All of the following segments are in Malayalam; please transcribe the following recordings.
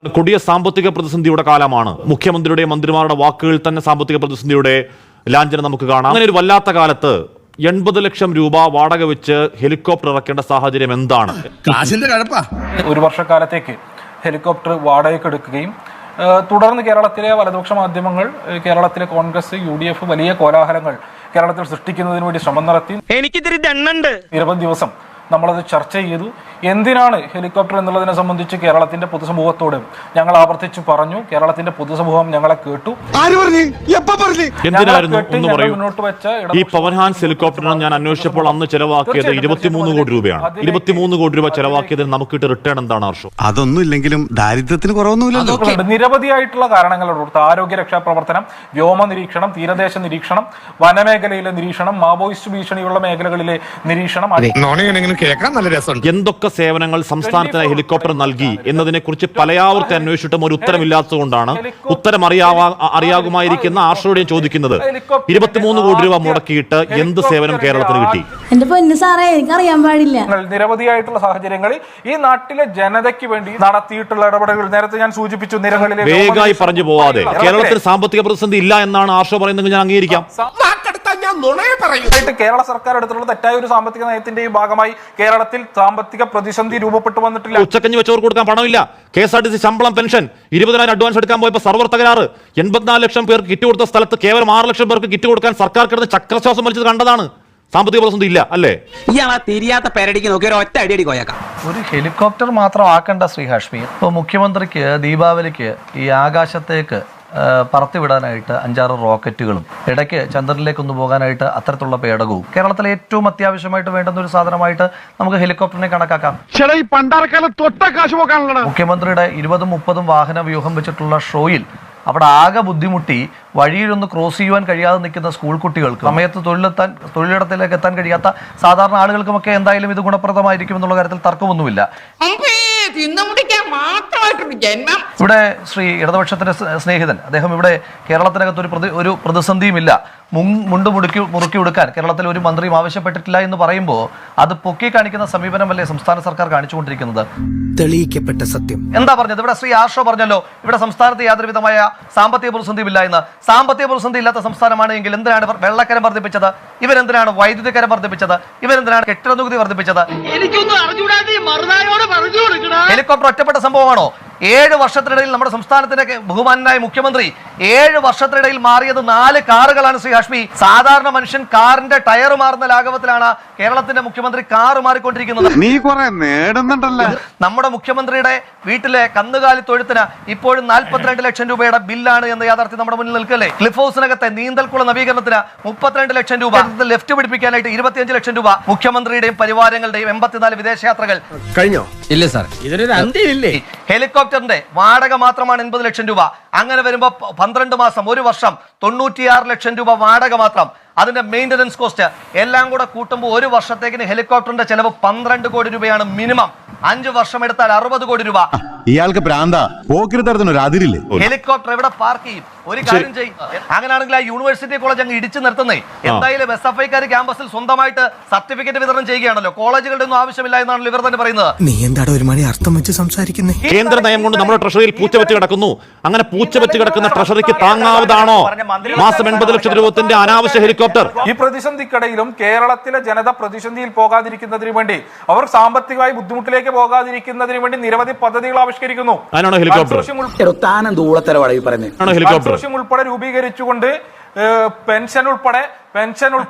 കൊടിയ സാമ്പത്തിക പ്രതിസന്ധിയുടെ കാലമാണ്. മുഖ്യമന്ത്രിയുടെ മന്ത്രിമാരുടെ വാക്കുകൾ തന്നെ സാമ്പത്തിക പ്രതിസന്ധിയുടെ ലാഞ്ചന നമുക്ക് കാണാം. അങ്ങനെ ഒരു വല്ലാത്ത കാലത്ത് 80 ലക്ഷം രൂപ വാടക വെച്ച് ഹെലികോപ്റ്റർ ഇറക്കേണ്ട സാഹചര്യം എന്താണ്? ഒരു വർഷക്കാലത്തേക്ക് ഹെലികോപ്റ്റർ വാടകയ്ക്ക് എടുക്കുകയും തുടർന്ന് കേരളത്തിലെ വലതുപക്ഷ മാധ്യമങ്ങൾ, കേരളത്തിലെ കോൺഗ്രസ്, UDF വലിയ കോലാഹലങ്ങൾ കേരളത്തിൽ സൃഷ്ടിക്കുന്നതിന് വേണ്ടി ശ്രമം നടത്തി. എനിക്കിതിരി ദണ്ണുണ്ട്. നിരവധി ദിവസം നമ്മളത് ചർച്ച ചെയ്തു. എന്തിനാണ് ഹെലികോപ്റ്റർ എന്നുള്ളതിനെ സംബന്ധിച്ച് കേരളത്തിന്റെ പൊതുസമൂഹത്തോട് ഞങ്ങൾ ആവർത്തിച്ചു പറഞ്ഞു. കേരളത്തിന്റെ പൊതുസമൂഹം ഞങ്ങളെ കേട്ടു. മുന്നോട്ട് വെച്ച ഈ പവൻ ഹാൻസ് ഹെലികോപ്റ്ററിന് ഞാൻ അന്വേഷിച്ചപ്പോൾ അന്ന് ചെലവാക്കിയത് 23 കോടി രൂപയാണ്. 23 കോടി രൂപ ചെലവാക്കിയതിന് നമുക്ക് റിട്ടേൺ എന്താണ് ഹർഷോ? അതൊന്നും ഇല്ലെങ്കിലും ദാരിദ്ര്യത്തിന് കുറവൊന്നുമില്ലല്ലോ. നിരവധിയായിട്ടുള്ള കാരണങ്ങളുണ്ട്. ആരോഗ്യ രക്ഷാ പ്രവർത്തനം, വ്യോമ നിരീക്ഷണം, തീരദേശ നിരീക്ഷണം, വനമേഖലയിലെ നിരീക്ഷണം, മാവോയിസ്റ്റ് ഭീഷണിയുള്ള മേഖലകളിലെ നിരീക്ഷണം. എന്തൊക്കെ സേവനങ്ങൾ സംസ്ഥാനത്തിന് ഹെലികോപ്റ്റർ നൽകി എന്നതിനെ കുറിച്ച് പലയാവർത്തി അന്വേഷിച്ചിട്ടും ഒരു ഉത്തരമില്ലാത്തതുകൊണ്ടാണ് ഉത്തരം അറിയാകുമായിരിക്കുന്ന ആർഷയോട് ചോദിക്കുന്നത്. 23 കോടി രൂപ മുടക്കിയിട്ട് എന്ത് സേവനം കേരളത്തിന് കിട്ടി? എന്റെ പൊന്നു സാറേ, എനിക്കറിയാൻ പാടില്ല. നിരവധിയായിട്ടുള്ള സാഹചര്യങ്ങളിൽ ഈ നാട്ടിലെ ജനതയ്ക്ക് വേണ്ടി നടത്തിയിട്ടുള്ള ഇടപെടലുകൾ നേരത്തെ ഞാൻ സൂചിപ്പിച്ചു. നിരകളിലെ വേഗമായി പറഞ്ഞു പോവാതെ കേരളത്തിൽ സാമ്പത്തിക പ്രതിസന്ധി ഇല്ല എന്നാണ് ആർഷോ പറയുന്നത്. ഞാൻ അംഗീകരിക്കാം. കേരള സർക്കാർ എടുത്തുള്ള തെറ്റായ ഒരു സാമ്പത്തിക നയത്തിന്റെയും ഭാഗമായി കേരളത്തിൽ സാമ്പത്തിക പ്രതിസന്ധി രൂപപ്പെട്ടു വന്നിട്ടില്ല. ഉച്ചക്കഞ്ഞി വെച്ചവർക്ക് കൊടുക്കാൻ പണമില്ല. KSRTC ശമ്പളം, പെൻഷൻ, 20,000 അഡ്വാൻസ് എടുക്കാൻ പോയപ്പോൾ സർവർ തകരാറ്. 84 ലക്ഷം പേർക്ക് കിറ്റ് കൊടുത്ത സ്ഥലത്ത് കേവലം 6 ലക്ഷം പേർക്ക് കിറ്റ് കൊടുക്കാൻ സർക്കാർ കിടന്ന് ചക്രശ്വാസം വലിച്ചത് കണ്ടതാണ്. സാമ്പത്തിക പ്രതിസന്ധി ഇല്ല അല്ലേ? ഇയാളാ തിരിയാത്ത പേരടിക്ക് നോക്കി ഒറ്റ അടിയടി കോയക്കാം. ഒരു ഹെലികോപ്റ്റർ മാത്രം ആക്കണ്ട ശ്രീ ഹാഷ്മി. ഇപ്പോൾ മുഖ്യമന്ത്രിക്ക് ദീപാവലിക്ക് ഈ ആകാശത്തേക്ക് പറത്തിവിടാനായിട്ട് 5-6 റോക്കറ്റുകളും ഇടയ്ക്ക് ചന്ദ്രനിലേക്ക് ഒന്ന് പോകാനായിട്ട് അത്തരത്തിലുള്ള പേടകവും കേരളത്തിലെ ഏറ്റവും അത്യാവശ്യമായിട്ട് വേണ്ടുന്ന ഒരു സാധനമായിട്ട് നമുക്ക് ഹെലികോപ്റ്ററിനെ കണക്കാക്കാം. മുഖ്യമന്ത്രിയുടെ 20-30 വാഹന വ്യൂഹം വെച്ചിട്ടുള്ള ഷോയിൽ അവിടെ ആകെ ബുദ്ധിമുട്ടി വഴിയിലൊന്ന് ക്രോസ് ചെയ്യുവാൻ കഴിയാതെ നിൽക്കുന്ന സ്കൂൾ കുട്ടികൾക്ക്, സമയത്ത് തൊഴിലിടത്തിലേക്ക് എത്താൻ കഴിയാത്ത സാധാരണ ആളുകൾക്കുമൊക്കെ എന്തായാലും ഇത് ഗുണപ്രദമായിരിക്കും എന്നുള്ള കാര്യത്തിൽ തർക്കമൊന്നുമില്ല. ഇവിടെ ശ്രീ ഇടതുപക്ഷത്തിന്റെ സ്നേഹിതൻ അദ്ദേഹം ഇവിടെ കേരളത്തിനകത്ത് ഒരു പ്രതിസന്ധിയുമില്ല, മുണ്ട് മുറുക്കി കൊടുക്കാൻ കേരളത്തിൽ ഒരു മന്ത്രിയും ആവശ്യപ്പെട്ടിട്ടില്ല എന്ന് പറയുമ്പോൾ അത് പൊക്കി കാണിക്കുന്ന സമീപനമല്ലേ സംസ്ഥാന സർക്കാർ കാണിച്ചുകൊണ്ടിരിക്കുന്നത്? തെളിയിക്കപ്പെട്ട സത്യം എന്താ പറഞ്ഞത്? ഇവിടെ ശ്രീ ആർഷോ പറഞ്ഞല്ലോ ഇവിടെ സംസ്ഥാനത്ത് യാതൊരു വിധമായ സാമ്പത്തിക പ്രതിസന്ധിയുമില്ല എന്ന്. സാമ്പത്തിക പ്രതിസന്ധി ഇല്ലാത്ത സംസ്ഥാനമാണ് എങ്കിൽ എന്തിനാണ് വെള്ളക്കരം വർദ്ധിപ്പിച്ചത്? ഇവരെന്തിനാണ് വൈദ്യുതി കരം വർദ്ധിപ്പിച്ചത്? ഇവരെന്തിനാണ് കെട്ടിട നികുതി വർദ്ധിപ്പിച്ചത്? ഹെലികോപ്റ്റർ ഒറ്റപ്പെട്ട സംഭവമാണോ? 7 വർഷത്തിനിടയിൽ നമ്മുടെ സംസ്ഥാനത്തിന്റെ ബഹുമാനായ മുഖ്യമന്ത്രി 7 വർഷത്തിനിടയിൽ മാറിയത് 4 കാറുകളാണ് ശ്രീ ഹാഷ്മി. സാധാരണ മനുഷ്യൻ കാറിന്റെ ടയർ മാറുന്ന ലാഘവത്തിലാണ് കേരളത്തിന്റെ മുഖ്യമന്ത്രി കാറ് മാറിക്കൊണ്ടിരിക്കുന്നത്. നീ കുറെ നേടുന്നുണ്ടല്ലോ. നമ്മുടെ മുഖ്യമന്ത്രിയുടെ വീട്ടിലെ കന്നുകാലി തൊഴുത്തിന് ഇപ്പോഴും 42 ലക്ഷം രൂപയുടെ ബില്ലാണ് എന്ന യാഥാർത്ഥ്യം നമ്മുടെ മുന്നിൽ നിൽക്കല്ലേ? ക്ലിഫ് ഹൗസിനകത്തെ നീന്തൽക്കുള നവീകരണത്തിന് 32 ലക്ഷം രൂപ, ലെഫ്റ്റ് പിടിപ്പിക്കാനായിട്ട് 25 ലക്ഷം രൂപ, മുഖ്യമന്ത്രിയുടെയും പരിവാരങ്ങളുടെയും 84 വിദേശയാത്രകൾ കഴിഞ്ഞോ? ഇല്ല സാർ, ഇതിനൊരു അന്ത്യമില്ലേ? ഹെലികോപ്റ്ററിന്റെ വാടക മാത്രമാണ് 80 ലക്ഷം രൂപ. അങ്ങനെ വരുമ്പോൾ 12 മാസം, 1 വർഷം 96 ലക്ഷം രൂപ വാടക മാത്രം. അതിന്റെ മെയിൻ്റനൻസ് കോസ്റ്റ് എല്ലാം കൂടെ കൂട്ടുമ്പോൾ 1 വർഷത്തേക്കിന് ഹെലികോപ്റ്ററിന്റെ ചെലവ് 12 കോടി രൂപയാണ് മിനിമം. 5 വർഷം എടുത്താൽ 60 കോടി രൂപ. ഇയാൾക്ക് ഭ്രാന്ത. പോക്കിരിത്തരത്തിനൊരു അതിരില്ലേ? ഹെലികോപ്റ്റർ എവിടെ പാർക്ക് ചെയ്യും? ഒരു കാര്യം ചെയ്യും, അങ്ങനെയാണെങ്കിൽ ആ യൂണിവേഴ്സിറ്റി കോളേജ് അങ്ങ് ഇടിച്ചു നിർത്തുന്നേ. എന്തായാലും SFIക്കാർ ക്യാമ്പസിൽ സ്വന്തമായിട്ട് സർട്ടിഫിക്കറ്റ് വിതരണം ചെയ്യുകയാണല്ലോ. കോളേജുകളുടെ ഒന്നും ആവശ്യമില്ല എന്നാണല്ലോ ഇവർ തന്നെ പറയുന്നത്. നീ എന്താണ് ഒരു മണി അർത്ഥം വെച്ച് സംസാരിക്കുന്നേ? കേന്ദ്ര നയം കൊണ്ട് നമ്മുടെ ട്രഷറിയിൽ പൂച്ചവെച്ച് കിടക്കുന്നു. അങ്ങനെ പൂച്ചവെച്ച് കിടക്കുന്ന ട്രഷറിക്ക് താങ്ങാവുന്നതാണോ മാസം 80 ലക്ഷം രൂപത്തിന്റെ അനാവശ്യ ഹെലികോപ്റ്റർ? ഈ പ്രതിസന്ധിക്കിടയിലും കേരളത്തിലെ ജനത പ്രതിസന്ധിയിൽ പോകാതിരിക്കുന്നതിന് വേണ്ടി, അവർ സാമ്പത്തികമായി ബുദ്ധിമുട്ടിലേക്ക് പോകാതിരിക്കുന്നതിന് വേണ്ടി നിരവധി പദ്ധതികൾ ആവിഷ്കരിക്കുന്നു. കൺസോർഷ്യം ഉൾപ്പെടെ രൂപീകരിച്ചുകൊണ്ട് പെൻഷൻ ഉൾപ്പെടെ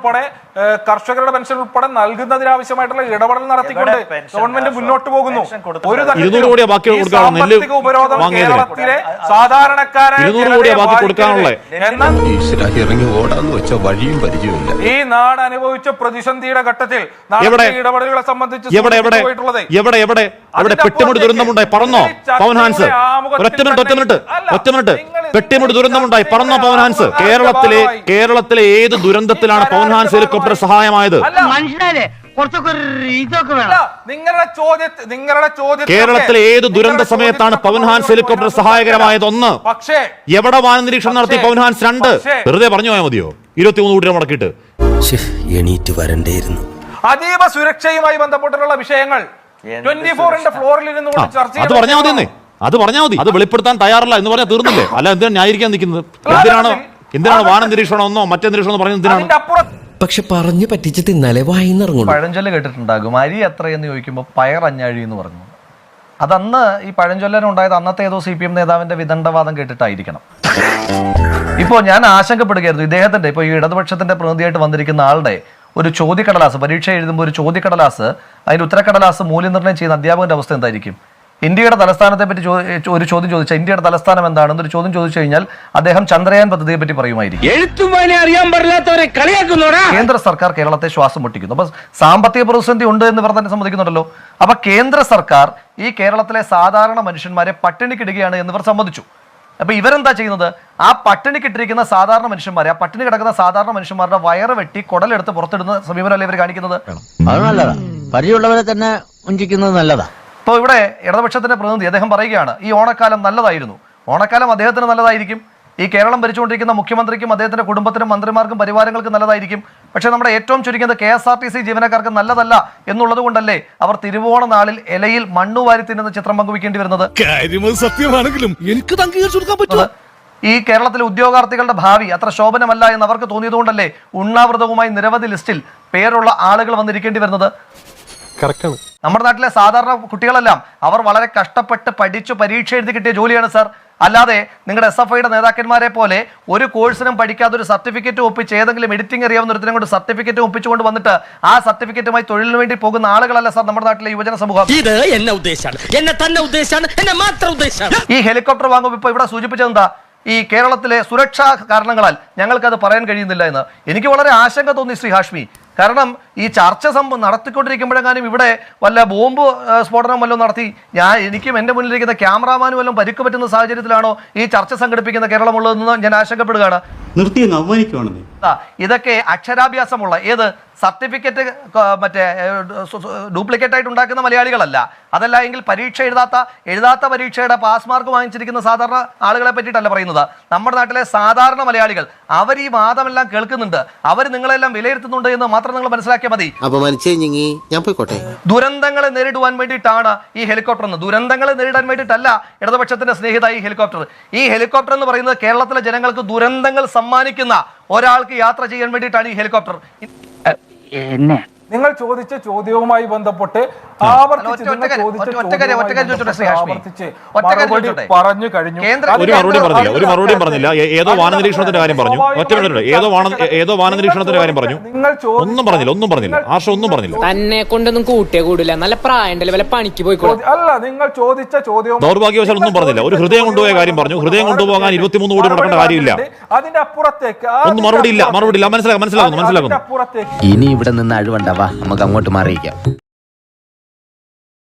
കർഷകരുടെ പെൻഷൻ ഉൾപ്പെടെ നൽകുന്നതിനാവശ്യമായിട്ടുള്ള ഇടപെടൽ നടത്തിക്കൊണ്ട് ഗവൺമെന്റ് മുന്നോട്ട് പോകുന്നു. ഒരു സാമ്പത്തിക ഉപരോധം കേരളത്തിലെ സാധാരണക്കാരായ ഈ നാട് അനുഭവിച്ച പ്രതിസന്ധിയുടെ ഘട്ടത്തിൽ ഇടപെടലുകളെ സംബന്ധിച്ച് പെട്ടിമുടി ദുരന്തമുണ്ടായി പറഞ്ഞോ പവൻ ഹാൻസ്? ഒറ്റ മിനിറ്റ് പെട്ടിമുടി ദുരന്തമുണ്ടായി പറഞ്ഞോ പവൻ ഹാൻസ്? കേരളത്തിലെ ഏത് ദുരന്തത്തിലാണ് പവൻ ഹാൻസ് ഹെലികോപ്റ്റർ സഹായമായത്? കേരളത്തിലെ ഏത് ദുരന്ത സമയത്താണ് പവൻ ഹാൻസ് ഹെലികോപ്റ്റർ സഹായകരമായത്? 1. പക്ഷേ എവിടെ വാന നിരീക്ഷണം നടത്തി പവൻ ഹാൻസ്? 2. വെറുതെ പറഞ്ഞു പോയാൽ മതിയോ? 23 കോടി രൂപ മുടക്കിയിട്ട് എണീറ്റ് വരണ്ടേയിരുന്നു. അതീവ സുരക്ഷയുമായി ബന്ധപ്പെട്ടുള്ള വിഷയങ്ങൾ 24 ഫ്ലോറിൽ ഇരുന്നുകൊണ്ട് ചർച്ച അത് പറഞ്ഞാൽ മതി. അത് പറഞ്ഞാൽ മതി. അത് വെളിപ്പെടുത്താൻ തയ്യാറല്ല എന്ന് പറഞ്ഞാൽ തീർന്നില്ലേ? അല്ല, എന്തിനാണ് ന്യായീകരിക്കാൻ നിൽക്കുന്നത്? എന്തിനാണ് വാന നിരീക്ഷണമെന്നോ മറ്റേ നിരീക്ഷണമെന്നോ പറയുന്നത്? എന്തിനാണ്? പക്ഷെ പറഞ്ഞു പറ്റിച്ച് തിന്നാലേ വായിന്നിറങ്ങും. പഴഞ്ചൊല്ല് കേട്ടിട്ടുണ്ടാകും, അരി എത്രയെന്ന് ചോദിക്കുമ്പോൾ പയർ അഞ്ഞാഴി എന്ന് പറഞ്ഞു. അതന്ന് ഈ പഴഞ്ചൊല്ലനുണ്ടായത് അന്നത്തെ ഏതോ CPM നേതാവിന്റെ വിദണ്ഡവാദം കേട്ടിട്ടായിരിക്കണം. ഇപ്പോൾ ഞാൻ ആശങ്കപ്പെടുകയായിരുന്നു ഇദ്ദേഹത്തിന്റെ, ഇപ്പോൾ ഈ ഇടതുപക്ഷത്തിന്റെ പ്രതിനിധിയായിട്ട് വന്നിരിക്കുന്ന ആളുടെ ഒരു ചോദ്യക്കടലാസ്, പരീക്ഷ എഴുതുമ്പോൾ ഒരു ചോദ്യക്കടലാസ്, അതിന്റെ ഉത്തരക്കടലാസ് മൂല്യനിർണ്ണയം ചെയ്യുന്ന അധ്യാപകന്റെ അവസ്ഥ എന്തായിരിക്കും? ഇന്ത്യയുടെ തലസ്ഥാനത്തെ പറ്റി ഒരു ചോദ്യം ചോദിച്ചാൽ ഇന്ത്യയുടെ തലസ്ഥാനം എന്താണെന്നൊരു ചോദ്യം ചോദിച്ചു കഴിഞ്ഞാൽ അദ്ദേഹം ചന്ദ്രയാൻ പദ്ധതിയെ പറ്റി പറയുമായിരിക്കും. അറിയാൻ പാടില്ലാത്തവരെ കളിയാക്കുന്നോടാ. കേന്ദ്ര സർക്കാർ കേരളത്തെ ശ്വാസം മുട്ടിക്കുന്നു. അപ്പൊ സാമ്പത്തിക പ്രതിസന്ധി ഉണ്ട് എന്ന് ഇവർ തന്നെ സമ്മതിക്കുന്നുണ്ടല്ലോ. അപ്പൊ കേന്ദ്ര സർക്കാർ ഈ കേരളത്തിലെ സാധാരണ മനുഷ്യന്മാരെ പട്ടിണിക്കിടുകയാണ് എന്നിവർ സമ്മതിച്ചു. അപ്പൊ ഇവരെന്താ ചെയ്യുന്നത്? ആ പട്ടിണിക്കിട്ടിരിക്കുന്ന സാധാരണ മനുഷ്യന്മാരെ, ആ പട്ടിണി കിടക്കുന്ന സാധാരണ മനുഷ്യന്മാരുടെ വയറ് വെട്ടി കുടലെടുത്ത് പുറത്തിടുന്ന സമീപനമല്ലേ ഇവർ കാണിക്കുന്നത്? അത് നല്ലതാ, പരിചയമുള്ളവരെ തന്നെ വഞ്ചിക്കുന്നത് നല്ലതാ. ഇപ്പോൾ ഇവിടെ ഇടതുപക്ഷത്തിന്റെ പ്രതിനിധി അദ്ദേഹം പറയുകയാണ് ഈ ഓണക്കാലം നല്ലതായിരുന്നു. ഓണക്കാലം അദ്ദേഹത്തിന് നല്ലതായിരിക്കും, ഈ കേരളം ഭരിച്ചുകൊണ്ടിരിക്കുന്ന മുഖ്യമന്ത്രിക്കും അദ്ദേഹത്തിന്റെ കുടുംബത്തിനും മന്ത്രിമാർക്കും പരിവാരങ്ങൾക്കും നല്ലതായിരിക്കും. പക്ഷെ നമ്മുടെ ഏറ്റവും ചുരുങ്ങിയത് KSRTC ജീവനക്കാർക്ക് നല്ലതല്ല എന്നുള്ളത് കൊണ്ടല്ലേ അവർ തിരുവോണ നാളിൽ ഇലയിൽ മണ്ണു വാരി തിന്നുന്ന ചിത്രം പങ്കുവെക്കേണ്ടി വരുന്നത്? സത്യമാണെങ്കിലും എനിക്ക് അംഗീകരിച്ചു കൊടുക്കാൻ പറ്റും. ഈ കേരളത്തിലെ ഉദ്യോഗാർത്ഥികളുടെ ഭാവി അത്ര ശോഭനമല്ല എന്ന് അവർക്ക് തോന്നിയതുകൊണ്ടല്ലേ ഉണ്ണാവൃതവുമായി നിരവധി ലിസ്റ്റിൽ പേരുള്ള ആളുകൾ വന്നിരിക്കേണ്ടി വരുന്നത്? നമ്മുടെ നാട്ടിലെ സാധാരണ കുട്ടികളെല്ലാം അവർ വളരെ കഷ്ടപ്പെട്ട് പഠിച്ചു പരീക്ഷ എഴുതി കിട്ടിയ ജോലിയാണ് സാർ. അല്ലാതെ നിങ്ങളുടെ SFIയുടെ നേതാക്കന്മാരെ പോലെ ഒരു കോഴ്സിനും പഠിക്കാതെ ഒരു സർട്ടിഫിക്കറ്റ് ഒപ്പിച്ച് ഏതെങ്കിലും എഡിറ്റിംഗ് അറിയാവുന്ന ഒരുത്തിനും കൊണ്ട് സർട്ടിഫിക്കറ്റ് ഒപ്പിച്ചുകൊണ്ട് വന്നിട്ട് ആ സർട്ടിഫിക്കറ്റുമായി തൊഴിലിന് വേണ്ടി പോകുന്ന ആളുകളല്ല സാർ നമ്മുടെ നാട്ടിലെ യുവജന സമൂഹം. ഇത് എന്നെ ഉദ്ദേശാണ്, എന്നെ തന്നെ ഉദ്ദേശാണ്, എന്നെ മാത്രം ഉദ്ദേശാണ്. ഈ ഹെലികോപ്റ്റർ വാങ്ങുമ്പോൾ ഇപ്പോൾ ഇവിടെ സൂചിപ്പിച്ചത് എന്താ? ഈ കേരളത്തിലെ സുരക്ഷാ കാരണങ്ങളാൽ ഞങ്ങൾക്കത് പറയാൻ കഴിയുന്നില്ല എന്ന് എനിക്ക് വളരെ ആശങ്ക തോന്നി ശ്രീ ഹാഷ്മി. കാരണം ഈ ചർച്ച നടത്തിക്കൊണ്ടിരിക്കുമ്പോഴെങ്ങാനും ഇവിടെ വല്ല ബോംബ് സ്ഫോടനം വല്ലതും നടത്തി എനിക്കും എൻ്റെ മുന്നിലിരിക്കുന്ന ക്യാമറാമാനും വല്ലതും പരിക്ക് പറ്റുന്ന സാഹചര്യത്തിലാണോ ഈ ചർച്ച സംഘടിപ്പിക്കുന്ന കേരളമുള്ളതെന്ന് ഞാൻ ആശങ്കപ്പെടുകയാണ്. ഇതൊക്കെ അക്ഷരാഭ്യാസമുള്ള ഏത് സർട്ടിഫിക്കറ്റ് മറ്റേ ഡ്യൂപ്ലിക്കേറ്റ് ആയിട്ട് ഉണ്ടാക്കുന്ന മലയാളികളല്ല. അതല്ല എങ്കിൽ പരീക്ഷ എഴുതാത്ത പരീക്ഷയുടെ പാസ് മാർക്ക് വാങ്ങിച്ചിരിക്കുന്ന സാധാരണ ആളുകളെ പറ്റിയിട്ടല്ല പറയുന്നത്. നമ്മുടെ നാട്ടിലെ സാധാരണ മലയാളികൾ അവർ ഈ വാദമെല്ലാം കേൾക്കുന്നുണ്ട്, അവർ നിങ്ങളെല്ലാം വിലയിരുത്തുന്നുണ്ട് എന്ന് മാത്രം നിങ്ങൾ മനസ്സിലാക്കിയാൽ മതി. ഞാൻ പോയിക്കോട്ടെ. ദുരന്തങ്ങളെ നേരിടുവാൻ വേണ്ടിയിട്ടാണ് ഈ ഹെലികോപ്റ്റർ എന്ന്. ദുരന്തങ്ങളെ നേരിടാൻ വേണ്ടിയിട്ടല്ല ഇടതുപക്ഷത്തിന്റെ സ്നേഹിത ഈ ഹെലികോപ്റ്റർ. ഈ ഹെലികോപ്റ്റർ എന്ന് പറയുന്നത് കേരളത്തിലെ ജനങ്ങൾക്ക് ദുരന്തങ്ങൾ സമ്മാനിക്കുന്ന ഒരാൾക്ക് യാത്ര ചെയ്യാൻ വേണ്ടിയിട്ടാണ് ഈ ഹെലികോപ്റ്റർ. നിങ്ങൾ ചോദിച്ച ചോദ്യവുമായി ബന്ധപ്പെട്ട് പറഞ്ഞു കഴിഞ്ഞു. ഒരു മറുപടിയും പറഞ്ഞില്ല. ഏതോ വാന നിരീക്ഷണത്തിന്റെ കാര്യം പറഞ്ഞു. ഏതോ വാന നിരീക്ഷണത്തിന്റെ കാര്യം പറഞ്ഞു. ഒന്നും പറഞ്ഞില്ല. ആർഷ ഒന്നും പറഞ്ഞില്ല. തന്നെ കൊണ്ടൊന്നും കൂട്ടിയേ കൂടില്ല. നല്ല പ്രായണ്ടല്ലേ, വല്ല പണിക്ക് പോയിക്കോളൂ. അല്ല, നിങ്ങൾ ചോദിച്ച ചോദ്യം ദൗർഭാഗ്യവശാൽ ഒന്നും പറഞ്ഞില്ല. ഒരു ഹൃദയം കൊണ്ടുപോയ കാര്യം പറഞ്ഞു. ഹൃദയം കൊണ്ടുപോകാൻ 23 കോടി മുടക്കേണ്ട കാര്യമില്ല. അതിന്റെ അപ്പുറത്തേക്ക് ഒന്നും മറുപടി ഇല്ല. മനസ്സിലാകുന്നു. ഇനി ഇവിടെ നിന്ന് അഴിവണ്ടാവാ, നമുക്ക് അങ്ങോട്ട് മാറിയിക്കാം.